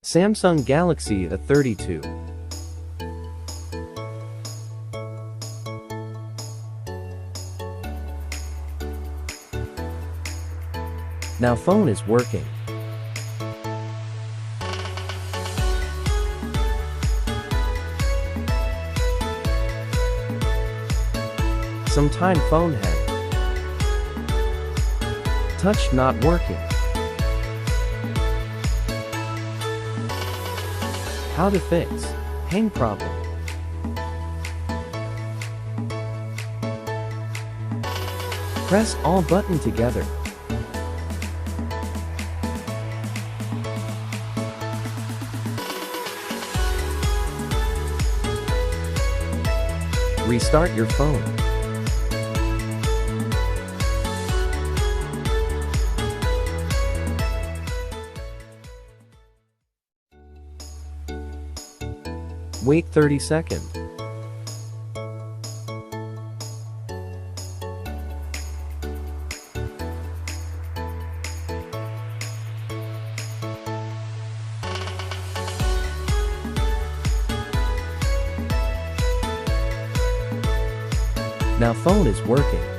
Samsung Galaxy A32. Now phone is working. Sometime phone had touch not working. How to fix hang problem. Press all button together. Restart your phone. Wait 30 seconds. Now phone is working.